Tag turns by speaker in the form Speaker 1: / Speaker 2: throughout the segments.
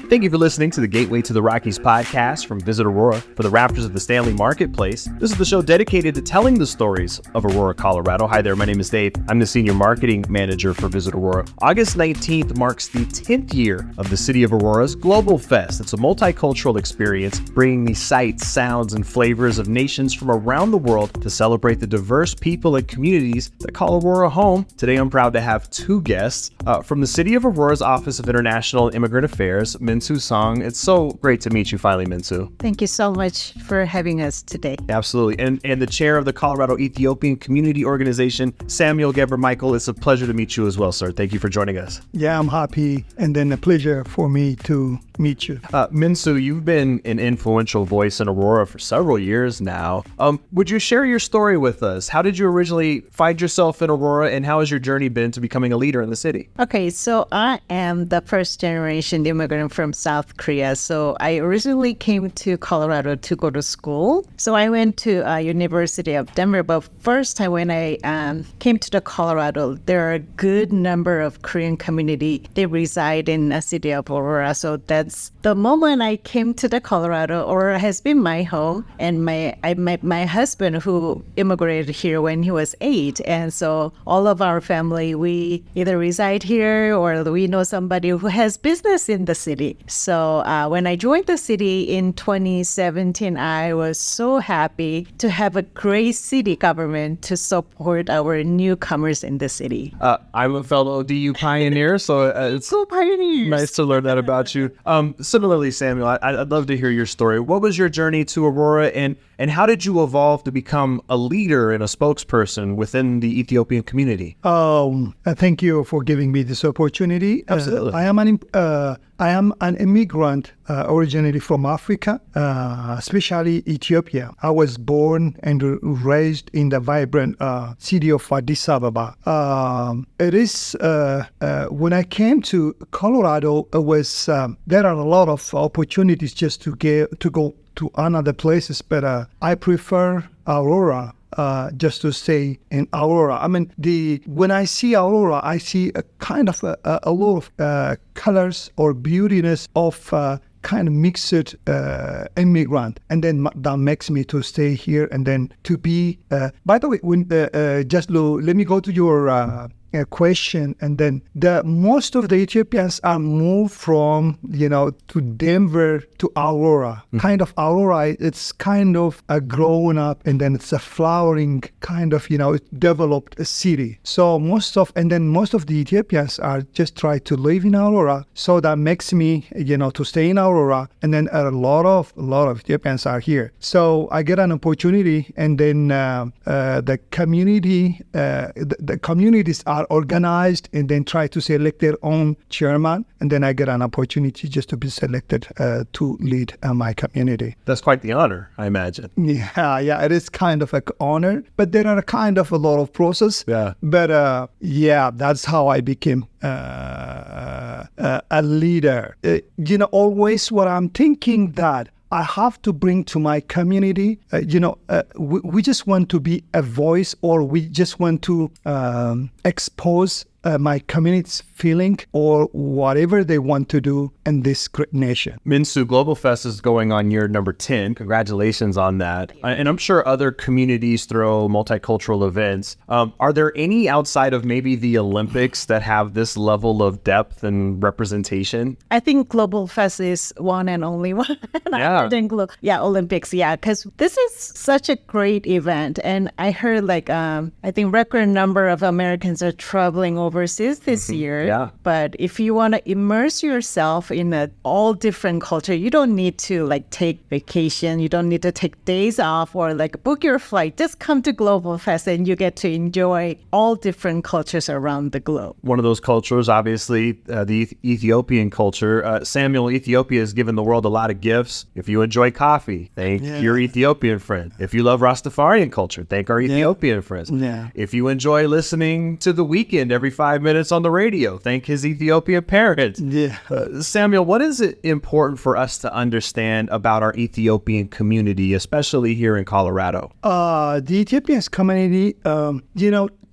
Speaker 1: Thank you for listening to the Gateway to the Rockies podcast from Visit Aurora for the Raptors of the Stanley Marketplace. This is the show dedicated to telling the stories of Aurora, Colorado. Hi there, my name is Dave. I'm the Senior Marketing Manager for Visit Aurora. August 19th marks the 10th year of the City of Aurora's Global Fest. It's a multicultural experience bringing the sights, sounds, and flavors of nations from around the world to celebrate the diverse people and communities that call Aurora home. Today, I'm proud to have two guests from the City of Aurora's Office of International Immigrant Affairs, Minsoo Song. It's so great to meet you finally, Minsoo.
Speaker 2: Thank you so much for having us today.
Speaker 1: Absolutely. And the chair of the Colorado Ethiopian Community Organization, Samuel Gebremichael. It's a pleasure to meet you as well, sir. Thank you for joining us.
Speaker 3: Yeah, I'm happy, and then a pleasure for me to meet you.
Speaker 1: Minsoo, you've been an influential voice in Aurora for several years now. Would you share your story with us? How did you originally find yourself in Aurora, and how has your journey been to becoming a leader in the city?
Speaker 2: Okay, so I am the first generation immigrant from South Korea. So I originally came to Colorado to go to school. So I went to University of Denver, but first when I came to the Colorado, there are a good number of Korean community. They reside in the city of Aurora. So that's the moment I came to the Colorado. Aurora has been my home, and I met my husband who immigrated here when he was 8. And so all of our family, we either reside here or we know somebody who has business in the city. So when I joined the city in 2017, I was so happy to have a great city government to support our newcomers in the city.
Speaker 1: I'm a fellow DU pioneer, so it's
Speaker 2: So pioneers.
Speaker 1: nice to learn that about you. Similarly, Samuel, I'd love to hear your story. What was your journey to Aurora, and how did you evolve to become a leader and a spokesperson within the Ethiopian community?
Speaker 3: Thank you for giving me this opportunity.
Speaker 1: Absolutely.
Speaker 3: I am an immigrant originally from Africa, especially Ethiopia. I was born and raised in the vibrant city of Addis Ababa. It is when I came to Colorado, it was there are a lot of opportunities just to go to another places, but I prefer Aurora. Just to stay in Aurora. I mean, when I see Aurora, I see a kind of a lot of colors or beautiness of kind of mixed immigrant, and then that makes me to stay here and then to be. By the way, when let me go to your question, and then most of the Ethiopians are moved from to Denver to Aurora. Kind of Aurora, it's kind of a grown up, and then it's a flowering kind of developed city. So most of the Ethiopians are just try to live in Aurora. So that makes me to stay in Aurora, and then a lot of Ethiopians are here. So I get an opportunity, and then the community, the communities are organized and then try to select their own chairman, and then I get an opportunity just to be selected to lead my community.
Speaker 1: That's quite the honor, I imagine.
Speaker 3: Yeah, it is kind of an honor, but there are kind of a lot of process.
Speaker 1: Yeah.
Speaker 3: But that's how I became a leader. Always what I'm thinking that I have to bring to my community, we just want to be a voice, or we just want to expose my community's feeling or whatever they want to do in this great nation.
Speaker 1: Minsoo, Global Fest is going on year number 10. Congratulations on that. And I'm sure other communities throw multicultural events. Are there any outside of maybe the Olympics that have this level of depth and representation?
Speaker 2: I think Global Fest is one and only one.
Speaker 1: Yeah.
Speaker 2: Olympics. Yeah, because this is such a great event. And I heard I think record number of Americans are traveling overseas this year.
Speaker 1: Yeah.
Speaker 2: But if you want to immerse yourself in all different culture, you don't need to take vacation. You don't need to take days off or book your flight. Just come to Global Fest and you get to enjoy all different cultures around the globe.
Speaker 1: One of those cultures, obviously, the Ethiopian culture. Samuel, Ethiopia has given the world a lot of gifts. If you enjoy coffee, thank your Ethiopian friend. If you love Rastafarian culture, thank our Ethiopian friends.
Speaker 3: Yeah.
Speaker 1: If you enjoy listening to The Weeknd every 5 minutes on the radio, thank his Ethiopian parents.
Speaker 3: Yeah.
Speaker 1: Samuel, what is it important for us to understand about our Ethiopian community, especially here in Colorado?
Speaker 3: The Ethiopian community,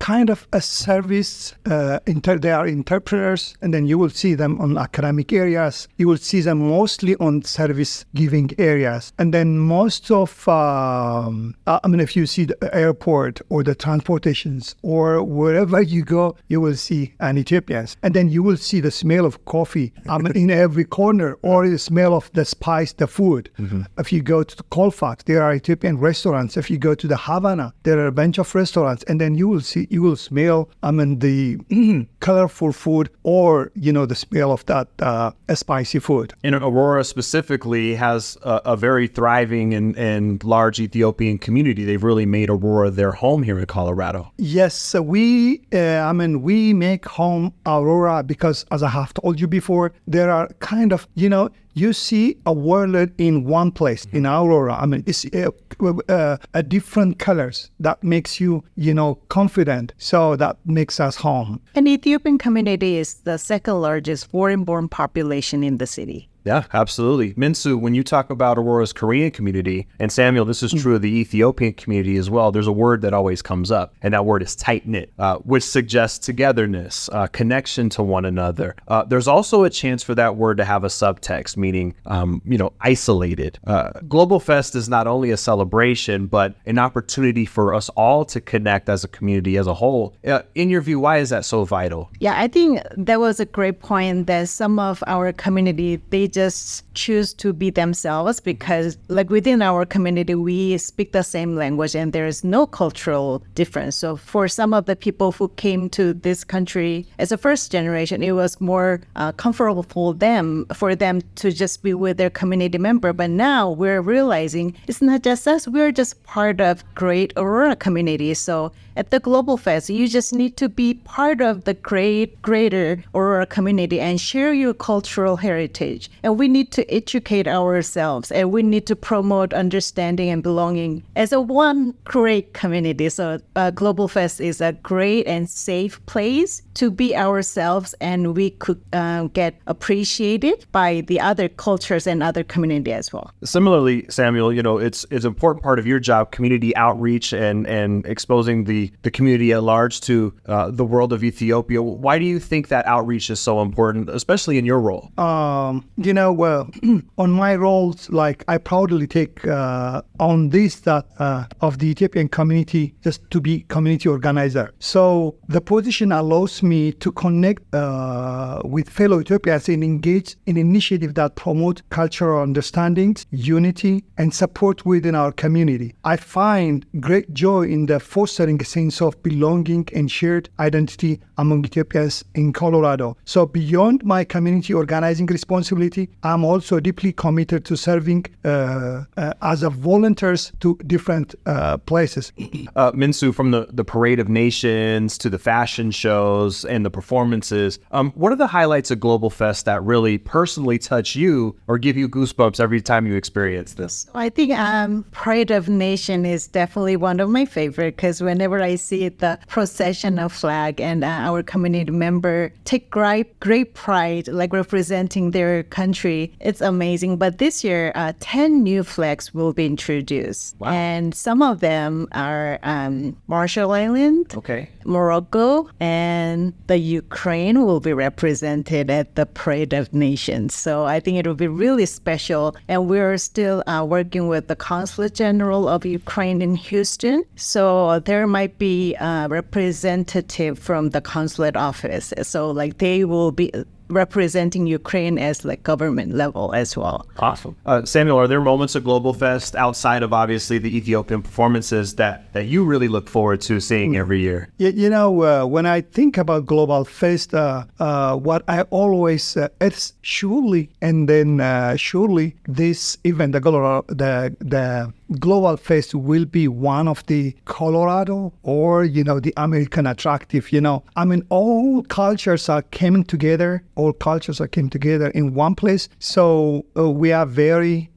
Speaker 3: kind of a service. They are interpreters, and then you will see them on academic areas. You will see them mostly on service giving areas. And then most of, if you see the airport or the transportations or wherever you go, you will see an Ethiopians. And then you will see the smell of coffee in every corner, or the smell of the spice, the food. Mm-hmm. If you go to the Colfax, there are Ethiopian restaurants. If you go to the Havana, there are a bunch of restaurants. And then you will smell, the colorful food, or, the smell of that spicy food.
Speaker 1: And Aurora specifically has a very thriving and large Ethiopian community. They've really made Aurora their home here in Colorado.
Speaker 3: Yes, so we make home Aurora because, as I have told you before, there are kind of, you see a world in one place in Aurora. It's a different colors that makes you, confident. So that makes us home.
Speaker 2: And the Ethiopian community is the second largest foreign-born population in the city.
Speaker 1: Yeah, absolutely. Minsoo, when you talk about Aurora's Korean community, and Samuel, this is true of the Ethiopian community as well, there's a word that always comes up, and that word is tight-knit, which suggests togetherness, connection to one another. There's also a chance for that word to have a subtext, meaning, isolated. Global Fest is not only a celebration, but an opportunity for us all to connect as a community as a whole. In your view, why is that so vital?
Speaker 2: Yeah, I think that was a great point that some of our community, they just choose to be themselves because within our community, we speak the same language and there is no cultural difference. So for some of the people who came to this country as a first generation, it was more comfortable for them to just be with their community member. But now we're realizing it's not just us, we're just part of great Aurora community. So at the Global Fest, you just need to be part of the greater Aurora community and share your cultural heritage. And we need to educate ourselves, and we need to promote understanding and belonging as a one great community. So Global Fest is a great and safe place to be ourselves, and we could get appreciated by the other cultures and other community as well.
Speaker 1: Similarly, Samuel, it's an important part of your job, community outreach and exposing the community at large to the world of Ethiopia. Why do you think that outreach is so important, especially in your role?
Speaker 3: On my roles, I proudly take on this that of the Ethiopian community just to be community organizer. So the position allows me to connect with fellow Ethiopians and engage in initiatives that promote cultural understandings, unity, and support within our community. I find great joy in the fostering a sense of belonging and shared identity among Ethiopians in Colorado. So beyond my community organizing responsibility, I'm also deeply committed to serving as a volunteers to different places.
Speaker 1: Minsoo, from the Parade of Nations to the fashion shows and the performances, what are the highlights of Global Fest that really personally touch you or give you goosebumps every time you experience this?
Speaker 2: I think Parade of Nation is definitely one of my favorite because whenever I see the procession of flag and our community member take great pride, representing their country, it's amazing. But this year, 10 new flags will be introduced.
Speaker 1: Wow.
Speaker 2: And some of them are Marshall Island, Morocco, and the Ukraine will be represented at the Parade of Nations. So I think it will be really special. And we're still working with the Consulate General of Ukraine in Houston. So there might be a representative from the consulate office. So they will be representing Ukraine as government level as well.
Speaker 1: Awesome. Samuel, are there moments of Global Fest outside of obviously the Ethiopian performances that you really look forward to seeing every year?
Speaker 3: When I think about Global Fest, what I always, it's surely this event, the Global Fest will be one of the Colorado or, the American attractive, all cultures are coming together. All cultures are came together in one place. So we are very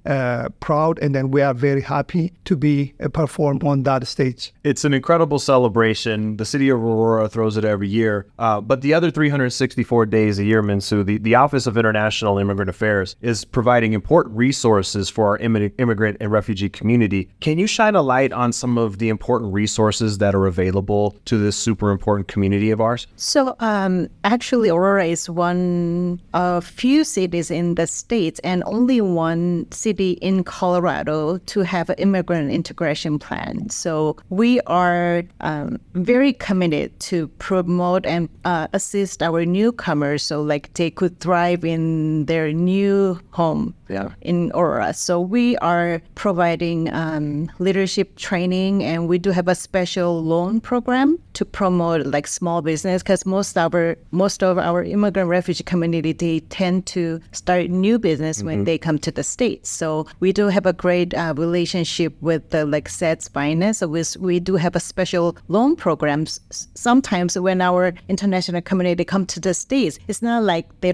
Speaker 3: proud, and then we are very happy to be performed on that stage.
Speaker 1: It's an incredible celebration. The city of Aurora throws it every year. But the other 364 days a year, Minsoo, the Office of International Immigrant Affairs is providing important resources for our immigrant and refugee community. community. Can you shine a light on some of the important resources that are available to this super important community of ours?
Speaker 2: So actually, Aurora is one of few cities in the States and only one city in Colorado to have an immigrant integration plan. So we are very committed to promote and assist our newcomers so like they could thrive in their new home in Aurora. So we are providing leadership training, and we do have a special loan program to promote like small business, because most of our immigrant refugee community, they tend to start new business when they come to the States. So we do have a great relationship with the like SETS Finance. So we do have a special loan programs. Sometimes when our international community come to the States, it's not like they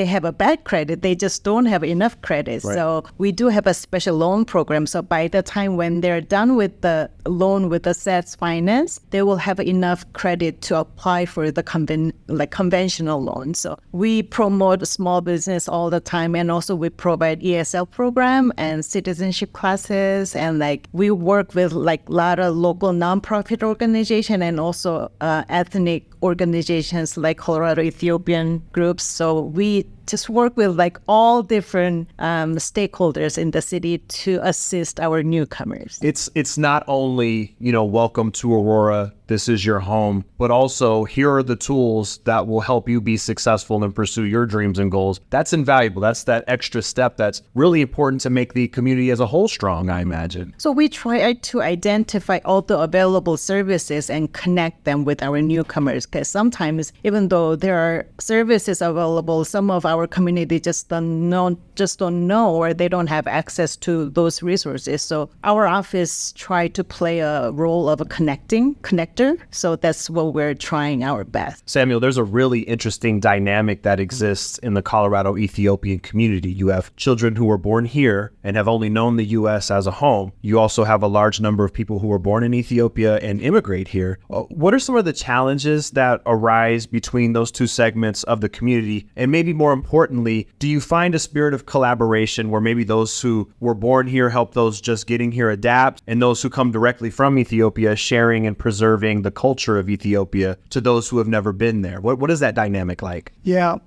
Speaker 2: have a bad credit. They just don't have enough credit.
Speaker 1: Right.
Speaker 2: So we do have a special loan program. So by the time when they're done with the loan with the SETS Finance, they will have enough credit to apply for the conventional loan. So we promote small business all the time, and also we provide ESL program and citizenship classes, and like we work with like a lot of local nonprofit organization and also ethnic organizations like Colorado Ethiopian groups. So we just work with like all different stakeholders in the city to assist our newcomers.
Speaker 1: It's not only, welcome to Aurora, this is your home, but also here are the tools that will help you be successful and pursue your dreams and goals. That's invaluable. That's that extra step that's really important to make the community as a whole strong, I imagine.
Speaker 2: So we try to identify all the available services and connect them with our newcomers, because sometimes even though there are services available, some of our community just don't know or they don't have access to those resources. So our office try to play a role of a connector. So that's what we're trying our best.
Speaker 1: Samuel, there's a really interesting dynamic that exists in the Colorado Ethiopian community. You have children who were born here and have only known the U.S. as a home. You also have a large number of people who were born in Ethiopia and immigrate here. What are some of the challenges that arise between those two segments of the community? And maybe more importantly, do you find a spirit of collaboration where maybe those who were born here help those just getting here adapt, and those who come directly from Ethiopia sharing and preserving the culture of Ethiopia to those who have never been there? What is that dynamic like?
Speaker 3: Yeah,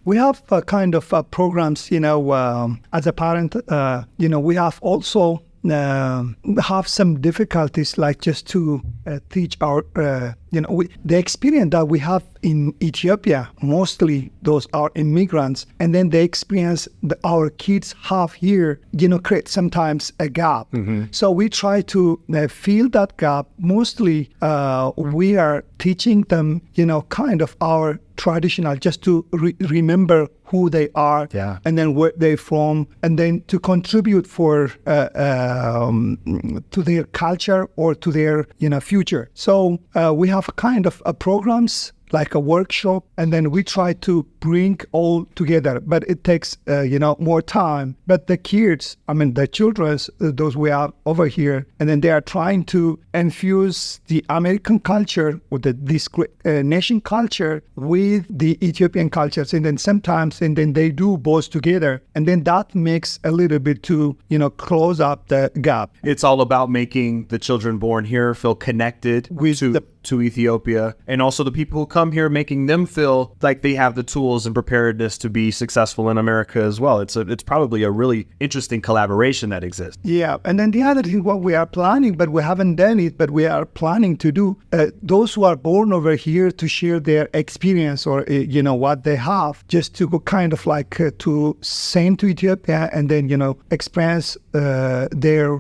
Speaker 3: we have kind of programs, as a parent, we have also have some difficulties, like just to teach our, the experience that we have in Ethiopia, mostly those are immigrants, and then the experience that our kids have here, create sometimes a gap. So we try to fill that gap. Mostly we are teaching them, kind of our traditional, just to remember who they are, and then where they're from, and then to contribute for to their culture or to their future. So we have kind of programs like a workshop, and then we try to bring all together, but it takes more time. But the kids, the children, those we have over here, and then they are trying to infuse the American culture or this nation culture with the Ethiopian cultures, and then sometimes, and then they do both together, and then that makes a little bit to close up the gap.
Speaker 1: It's all about making the children born here feel connected to Ethiopia, and also the people who come here, making them feel like they have the tools and preparedness to be successful in America as well. It's probably a really interesting collaboration that exists.
Speaker 3: Yeah, and then the other thing, what we are planning, but we haven't done it, but we are planning to do, those who are born over here to share their experience or what they have, just to go kind of like to send to Ethiopia, and then experience their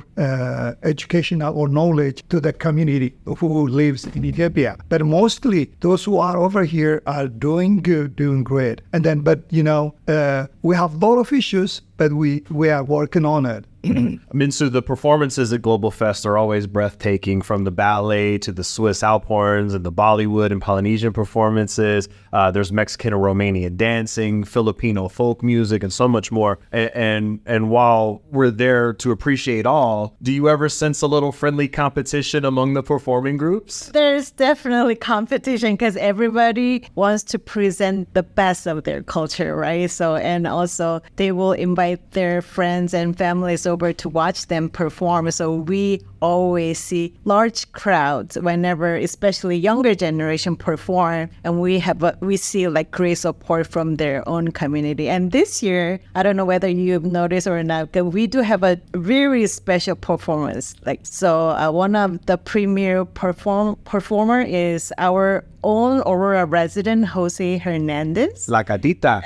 Speaker 3: educational or knowledge to the community who lives in Ethiopia. But mostly those who are over here are doing good, doing great. And then, but we have a lot of issues, but we are working on it.
Speaker 1: Minsoo, the performances at Global Fest are always breathtaking, from the ballet to the Swiss Alp horns and the Bollywood and Polynesian performances. There's Mexican and Romanian dancing, Filipino folk music, and so much more. And while we're there to appreciate all, do you ever sense a little friendly competition among the performing groups?
Speaker 2: There's definitely competition, because everybody wants to present the best of their culture, right? So, and also they will invite their friends and family. So over to watch them perform. So we always see large crowds whenever, especially younger generation, perform, and we see like great support from their own community. And this year, I don't know whether you've noticed or not, that we do have a very special performance. Like one of the premier performer is our own Aurora resident, Jose Hernandez.
Speaker 1: La Catita.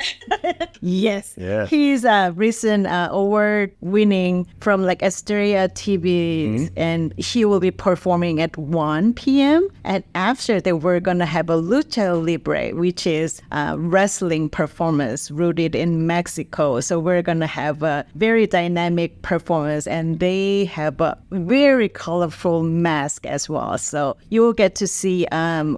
Speaker 2: Yes.
Speaker 1: Yeah.
Speaker 2: He's a recent award winning from like Asteria TV, and he will be performing at 1 p.m. And after that, we're going to have a lucha libre, which is a wrestling performance rooted in Mexico. So we're going to have a very dynamic performance, and they have a very colorful mask as well. So you will get to see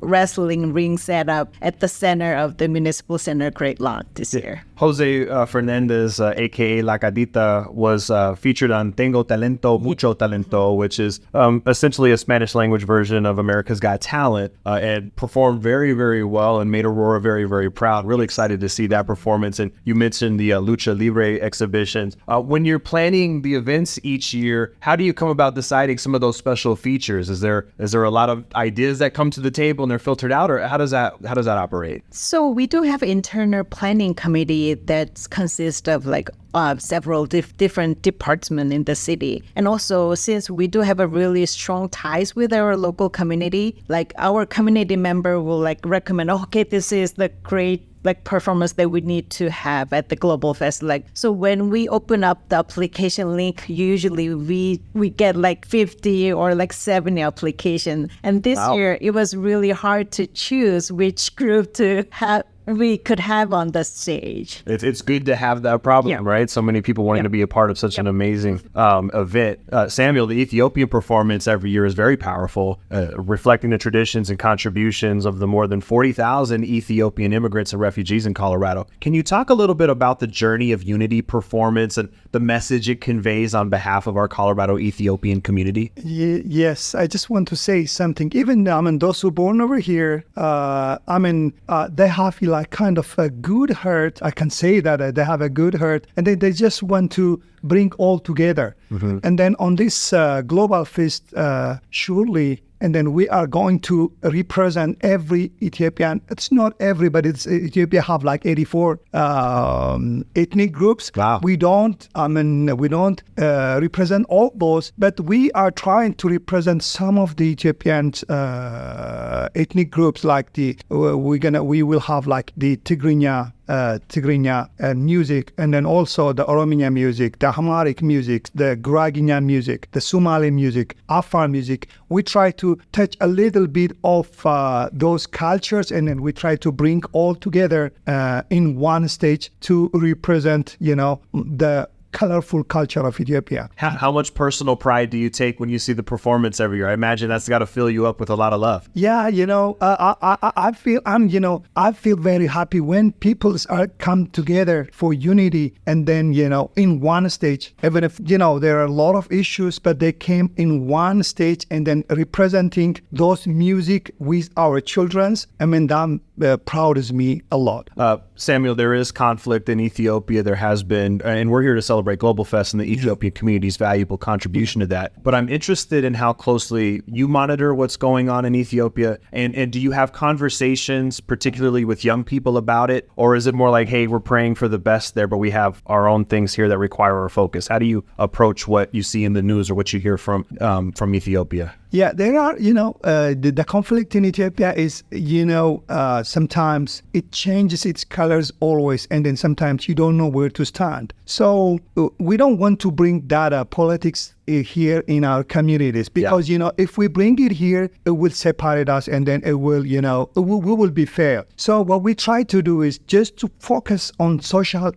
Speaker 2: wrestling ring set up at the center of the Municipal Center Great Lawn this year.
Speaker 1: Jose Fernandez, a.k.a. La Cadita, was featured on Tengo Talento, Mucho Talento, which is essentially a Spanish language version of America's Got Talent, and performed very, very well and made Aurora very, very proud. Really excited to see that performance. And you mentioned the Lucha Libre exhibitions. When you're planning the events each year, how do you come about deciding some of those special features? Is there a lot of ideas that come to the table and they're filtered out, or how does that operate?
Speaker 2: So we do have internal planning committee that consists of like several different departments in the city. And also, since we do have a really strong ties with our local community, like our community member will like recommend, okay, this is the great like performance that we need to have at the Global Fest. Like, so when we open up the application link, usually we get like 50 or like 70 applications. And this year it was really hard to choose which group we could have on the stage.
Speaker 1: It's good to have that problem, right? So many people wanting to be a part of such an amazing event. Samuel, the Ethiopian performance every year is very powerful, reflecting the traditions and contributions of the more than 40,000 Ethiopian immigrants and refugees in Colorado. Can you talk a little bit about the Journey of Unity performance and the message it conveys on behalf of our Colorado Ethiopian community?
Speaker 3: Yes, I just want to say something. Even those who born over here, they have like kind of a good heart. I can say that they have a good heart, and they just want to bring all together. And then on this global fest, surely, and then we are going to represent every Ethiopian. It's not every, but Ethiopia have like 84 ethnic groups.
Speaker 1: Wow.
Speaker 3: We don't represent all those, but we are trying to represent some of the Ethiopian ethnic groups. Like we will have like the Tigrinya music, and then also the Oromiya music, the Amharic music, the Guraginya music, the Somali music, Afar music. We try to touch a little bit of those cultures, and then we try to bring all together in one stage to represent, the colorful culture of Ethiopia.
Speaker 1: How much personal pride do you take when you see the performance every year? I imagine that's got to fill you up with a lot of love.
Speaker 3: Yeah, I feel very happy when people come together for unity, and then in one stage. Even if there are a lot of issues, but they came in one stage, and then representing those music with our children's. That prouds me a lot.
Speaker 1: Samuel, there is conflict in Ethiopia. There has been, and we're here to celebrate Global Fest and the Ethiopian community's valuable contribution to that. But I'm interested in how closely you monitor what's going on in Ethiopia, and do you have conversations, particularly with young people, about it? Or is it more like, hey, we're praying for the best there, but we have our own things here that require our focus? How do you approach what you see in the news or what you hear from Ethiopia?
Speaker 3: Yeah, there are, the conflict in Ethiopia is, sometimes it changes its colors always, and then sometimes you don't know where to stand. So we don't want to bring data politics here in our communities, because if we bring it here, it will separate us, and then it will we will be fair. So what we try to do is just to focus on social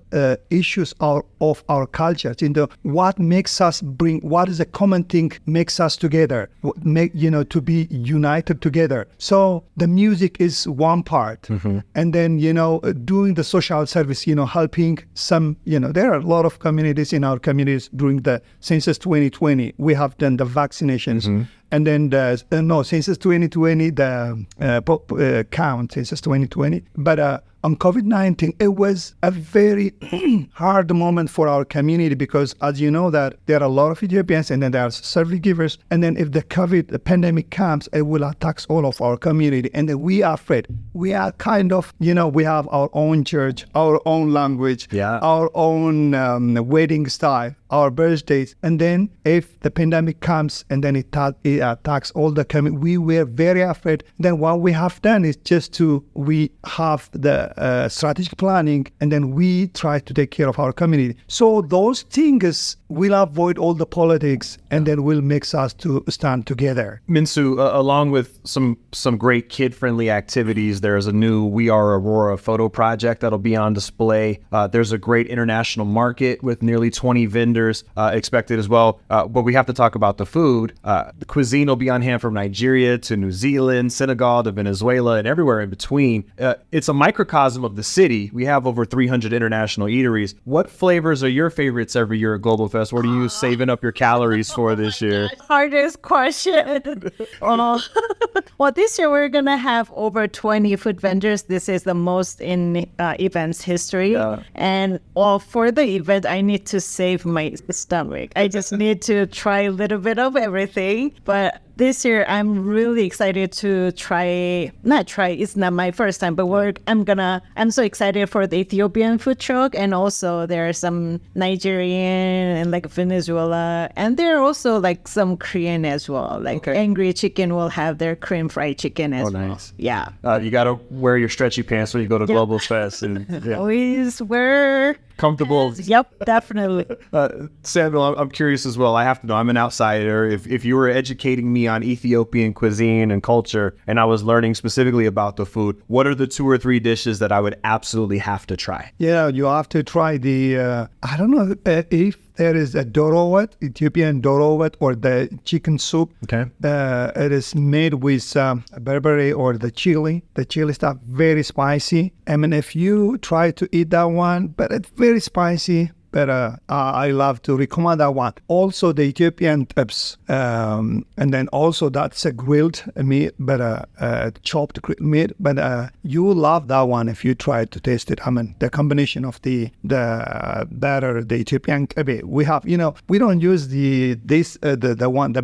Speaker 3: issues of our cultures, what makes us what is a common thing makes us together, to be united together. So the music is one part, and then doing the social service, helping some, there are a lot of communities in our communities. During the census 2020, we have done the vaccinations. And then census 2020, the count, census 2020. But on COVID-19, it was a very hard moment for our community because, as you know, that there are a lot of Ethiopians and then there are service givers. And then if the COVID pandemic comes, it will attack all of our community. And then we are afraid. We are kind of, we have our own church, our own language, our own wedding style, our birthdays. And then if the pandemic comes and then it attacks all the community, we were very afraid. Then what we have done is we have the strategic planning and then we try to take care of our community. So those things will avoid all the politics and then will make us to stand together.
Speaker 1: Minsoo, along with some great kid-friendly activities, there's a new We Are Aurora photo project that'll be on display. There's a great international market with nearly 20 vendors expected as well. But we have to talk about the food. The cuisine will be on hand from Nigeria to New Zealand, Senegal to Venezuela, and everywhere in between. It's a microcosm of the city. We have over 300 international eateries. What flavors are your favorites every year at Global Fest? What are you saving up your calories for this year?
Speaker 2: Hardest question. Well, this year we're going to have over 20 food vendors. This is the most in events history. And for the event, I need to save my stomach. I just need to try a little bit of everything. But this year, I'm really excited to it's not my first time, but I'm so excited for the Ethiopian food truck. And also there are some Nigerian and like Venezuela. And there are also like some Korean as well. Like Angry Chicken will have their Korean fried chicken as well.
Speaker 1: Nice.
Speaker 2: Yeah.
Speaker 1: You got to wear your stretchy pants when you go to Global Fest. And,
Speaker 2: always wear
Speaker 1: comfortable.
Speaker 2: Yep, definitely.
Speaker 1: Samuel, I'm curious as well. I have to know, I'm an outsider. If you were educating me on Ethiopian cuisine and culture, and I was learning specifically about the food, what are the 2 or 3 dishes that I would absolutely have to try?
Speaker 3: Yeah, you have to try the, I don't know if there is a dorowet, Ethiopian dorowet, or the chicken soup.
Speaker 1: Okay.
Speaker 3: It is made with berberry or the chili. The chili stuff, very spicy. I mean, if you try to eat that one, but it's very spicy. But I love to recommend that one. Also, the Ethiopian tips. And then also that's a grilled meat, but chopped grilled meat. But you will love that one if you try to taste it. I mean, the combination of the batter, the Ethiopian. We have, we don't use the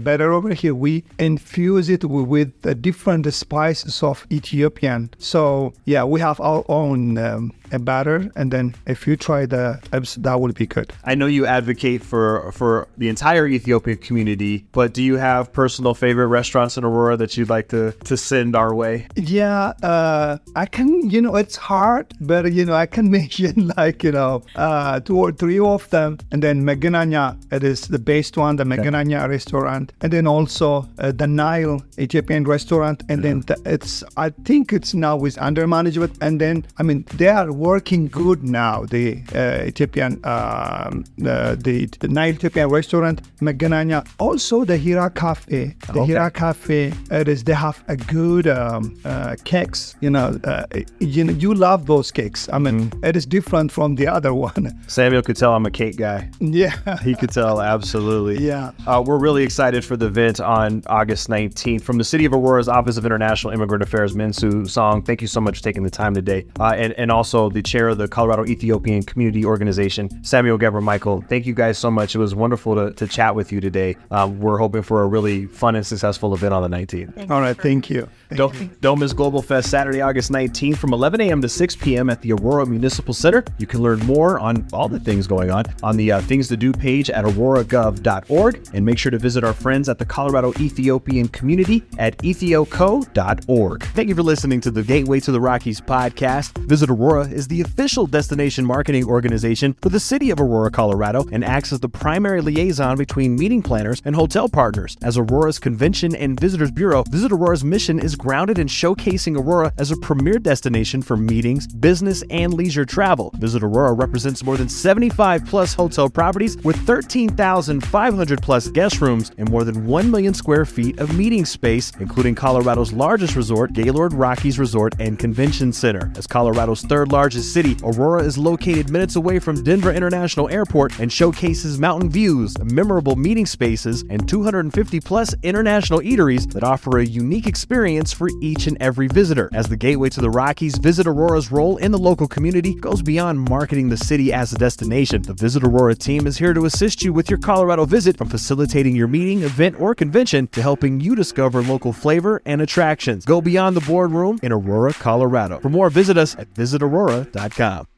Speaker 3: batter over here. We infuse it with the different spices of Ethiopian. So yeah, we have our own batter, and then if you try the tips, that will be good.
Speaker 1: I know you advocate for the entire Ethiopian community, but do you have personal favorite restaurants in Aurora that you'd like to send our way?
Speaker 3: Yeah, I can, it's hard, but, I can mention like, 2 or 3 of them. And then Megananya, it is the best one, the Megananya restaurant. And then also the Nile Ethiopian restaurant. And then I think it's now with under management. And then, they are working good now, the Ethiopian the Nile Ethiopian restaurant, Megananya. Also the Hira Cafe. The Hira Cafe, they have a good cakes. You love those cakes. It is different from the other one.
Speaker 1: Samuel could tell I'm a cake guy.
Speaker 3: Yeah.
Speaker 1: He could tell, absolutely.
Speaker 3: Yeah.
Speaker 1: We're really excited for the event on August 19th. From the City of Aurora's Office of International Immigrant Affairs, Minsoo Song, thank you so much for taking the time today. And also the chair of the Colorado Ethiopian Community Organization, Samuel Gebremichael. Thank you guys so much. It was wonderful to chat with you today. We're hoping for a really fun and successful event on the 19th.
Speaker 3: All right, thank you.
Speaker 1: Don't miss Global Fest Saturday, August 19th from 11 a.m. to 6 p.m. at the Aurora Municipal Center. You can learn more on all the things going on the Things to Do page at auroragov.org, and make sure to visit our friends at the Colorado Ethiopian Community at ethioco.org. Thank you for listening to the Gateway to the Rockies podcast. Visit Aurora is the official destination marketing organization for the city of Aurora, Colorado, and acts as the primary liaison between meeting planners and hotel partners. As Aurora's Convention and Visitors Bureau, Visit Aurora's mission is grounded in showcasing Aurora as a premier destination for meetings, business, and leisure travel. Visit Aurora represents more than 75 plus hotel properties with 13,500 plus guest rooms and more than 1 million square feet of meeting space, including Colorado's largest resort, Gaylord Rockies Resort and Convention Center. As Colorado's third largest largest city, Aurora is located minutes away from Denver International Airport and showcases mountain views, memorable meeting spaces, and 250-plus international eateries that offer a unique experience for each and every visitor. As the gateway to the Rockies, Visit Aurora's role in the local community goes beyond marketing the city as a destination. The Visit Aurora team is here to assist you with your Colorado visit, from facilitating your meeting, event, or convention to helping you discover local flavor and attractions. Go beyond the boardroom in Aurora, Colorado. For more, visit us at visitaurora.com.